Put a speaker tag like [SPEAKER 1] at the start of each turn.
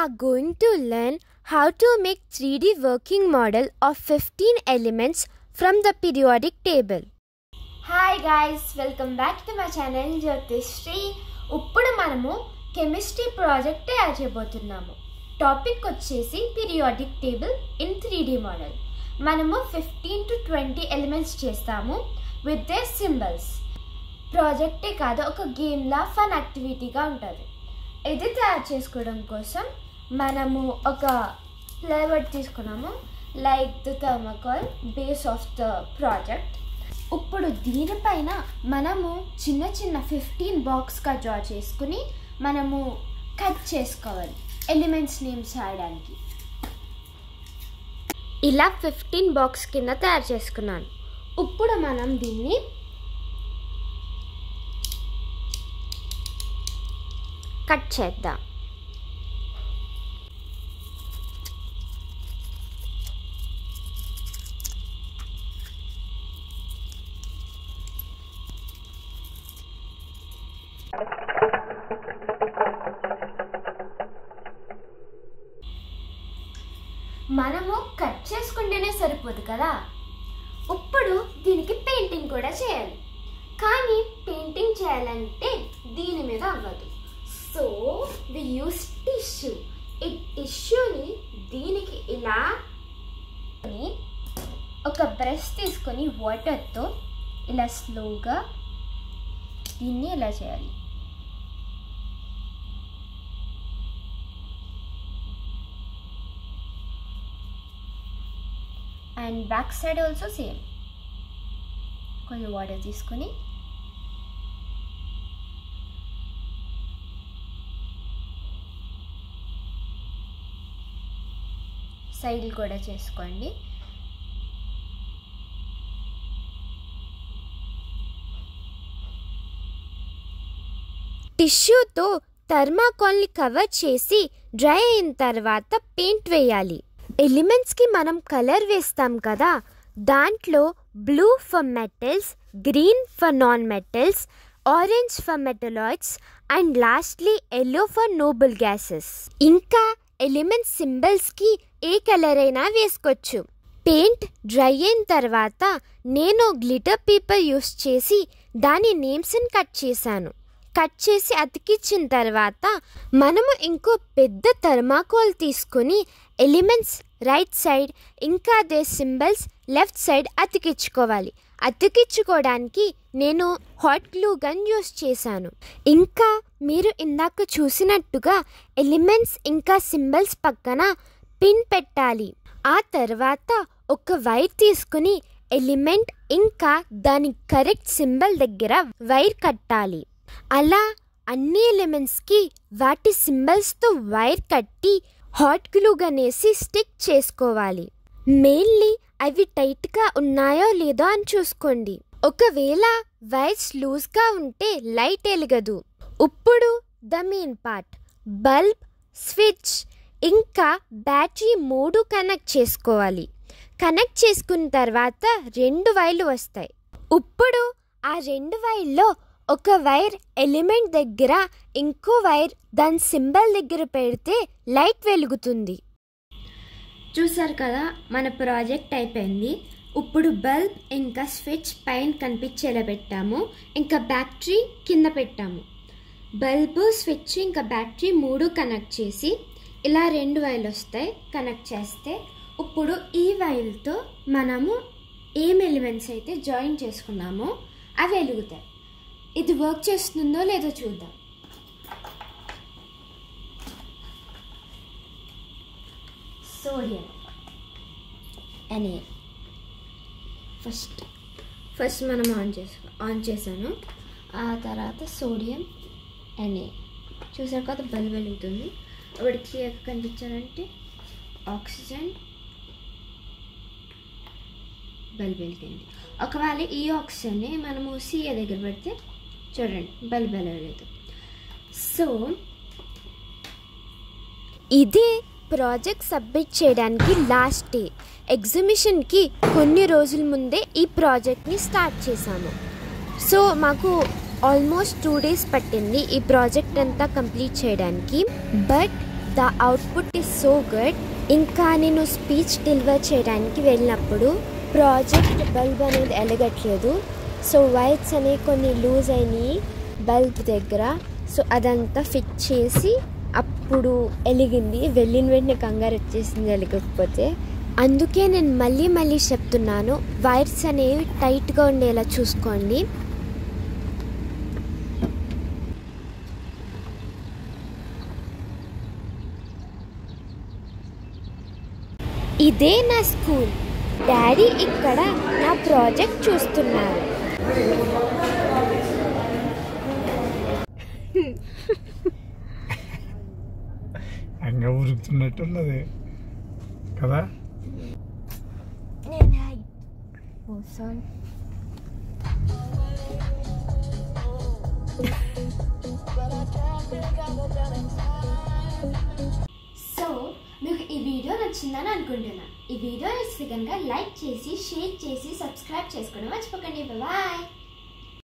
[SPEAKER 1] are going to learn how to make 3D working model of 15 elements from the periodic table.
[SPEAKER 2] Hi guys, welcome back to my channel Jyotishri. ఇప్పుడు మనము chemistry project తయారు చేయబోతున్నాము. Topic వచ్చేసి periodic table in 3D model. మనము 15 to 20 elements చేస్తాము with their symbols. ప్రాజెక్టే కాదు, ఒక గేమ్లా fun యాక్టివిటీగా ఉంటుంది. ఇది తయారు చేసుకోవడం కోసం మనము ఒక ఫ్లేవర్ తీసుకున్నాము, like the thermocol base of the project. ఇప్పుడు దీనిపైన మనము చిన్న చిన్న 15 బాక్స్గా డ్రా చేసుకుని మనము కట్ చేసుకోవాలి ఎలిమెంట్స్ నేమ్స్ రాయడానికి. ఇలా 15 బాక్స్ కింద తయారు చేసుకున్నాను. ఇప్పుడు మనం దీన్ని కట్ చేద్దాం. మనము కట్ చేసుకుంటేనే సరిపోదు కదా, ఇప్పుడు దీనికి పెయింటింగ్ కూడా చేయాలి. కానీ పెయింటింగ్ చేయాలంటే దీని మీద అవ్వదు. So we use tissue. ఈ టిష్యూని దీనికి ఇలా ఒక బ్రష్ తీసుకొని వాటర్తో ఇలా స్లోగా దీన్ని ఇలా చేయాలి. And back side also same. కొంచెం వాటర్ తీసుకొని సైడ్ కూడా చేసుకోండి. టిష్యూతో థర్మాకోల్ని కవర్ చేసి డ్రై అయిన తర్వాత పెయింట్ వేయాలి. ఎలిమెంట్స్కి మనం కలర్ వేస్తాం కదా, దాంట్లో blue for metals, green for non metals, orange for metalloids and lastly yellow for Nobel gases. ఇంకా ఎలిమెంట్ సింబల్స్కి ఏ కలర్ అయినా వేసుకోవచ్చు. పెయింట్ డ్రై అయిన తర్వాత నేను గ్లిటర్ పేపర్ యూస్ చేసి దాని నేమ్స్ని కట్ చేశాను. కట్ చేసి అతికించిన తర్వాత మనము ఇంకో పెద్ద థర్మాకోల్ తీసుకొని ఎలిమెంట్స్ రైట్ సైడ్ ఇంకా అదే సింబల్స్ లెఫ్ట్ సైడ్ అతికించుకోవాలి. అతికించుకోవడానికి నేను హాట్ గ్లూ గన్ యూస్ చేశాను. ఇంకా మీరు ఇందాక చూసినట్టుగా ఎలిమెంట్స్ ఇంకా సింబల్స్ పక్కన పిన్ పెట్టాలి. ఆ తర్వాత ఒక వైర్ తీసుకుని ఎలిమెంట్ ఇంకా దాని కరెక్ట్ సింబల్ దగ్గర వైర్ కట్టాలి. అలా అన్ని ఎలిమెంట్స్కి వాటి సింబల్స్తో వైర్ కట్టి హాట్ గ్లూ గనేసి స్టిక్ చేసుకోవాలి. మెయిన్లీ అవి టైట్గా ఉన్నాయో లేదో అని చూసుకోండి. ఒకవేళ వైర్స్ లూజ్గా ఉంటే లైట్ వెలగదు. ఇప్పుడు the main part, bulb, switch ఇంకా బ్యాటరీ 3 కనెక్ట్ చేసుకోవాలి. కనెక్ట్ చేసుకున్న తర్వాత 2 వైర్లు వస్తాయి. ఇప్పుడు ఆ 2 వైర్లో ఒక వైర్ ఎలిమెంట్ దగ్గర, ఇంకో వైర్ దాని సింబల్ దగ్గర పెడితే లైట్ వెలుగుతుంది. చూసారు కదా, మన ప్రాజెక్ట్ అయిపోయింది. ఇప్పుడు బల్బ్ ఇంకా స్విచ్ పైన కనిపించేలా పెట్టాము, ఇంకా బ్యాటరీ కింద పెట్టాము. బల్బు, స్విచ్ ఇంకా బ్యాటరీ 3 కనెక్ట్ చేసి ఇలా 2 వైర్లు వస్తాయి. కనెక్ట్ చేస్తే ఇప్పుడు ఈ వైర్లతో మనము ఏం ఎలిమెంట్స్ అయితే జాయిన్ చేసుకున్నామో అవి వెలుగుతాయి. ఇది వర్క్ చేస్తుందో లేదో చూద్దాం. సోడియం అనే ఫస్ట్ మనం ఆన్ చేశాను. ఆ తర్వాత సోడియం అనే చూసారు కదా, బల్బ్ వెలుగుతుంది. అప్పుడు క్లియర్గా కనిపించాలంటే ఆక్సిజన్, బల్బ్ వెలిగింది. ఒకవేళ ఈ ఆక్సిజన్ని మనము సిఏ దగ్గర పెడితే చూడండి బల్బ్ వెలగలేదు. సో ఇదే ప్రాజెక్ట్ సబ్మిట్ చేయడానికి లాస్ట్ డే. ఎగ్జిబిషన్కి కొన్ని రోజుల ముందే ఈ ప్రాజెక్ట్ని స్టార్ట్ చేశాము. సో మాకు ఆల్మోస్ట్ 2 days పట్టింది ఈ ప్రాజెక్ట్ అంతా కంప్లీట్ చేయడానికి. But the output is so good. ఇంకా నేను స్పీచ్ డెలివర్ చేయడానికి వెళ్ళినప్పుడు ప్రాజెక్ట్ బల్బ్ అనేది వెలగట్లేదు. సో వైర్స్ అనేవి కొన్ని లూజ్ అయినాయి బల్బ్ దగ్గర. సో అదంతా ఫిట్ చేసి అప్పుడు వెలిగింది. వెళ్ళిన వెంటనే కంగారు వచ్చేసింది వెలగకపోతే. అందుకే నేను మళ్ళీ చెప్తున్నాను, వైర్స్ అనేవి టైట్గా ఉండేలా చూసుకోండి. ఇదే నా స్కూల్. డాడీ ఇక్కడ నా ప్రాజెక్ట్ చూస్తున్నారు.
[SPEAKER 3] అంగ ఉరుకుతున్నట్టున్నది కదా.
[SPEAKER 2] సో మీకు ఈ వీడియో నచ్చిందని అనుకుంటున్నా. ఈ వీడియో నచ్చితే కనుక లైక్ చేసి, షేర్ చేసి, సబ్స్క్రైబ్ చేసుకోవడం మర్చిపోకండి. బాయ్.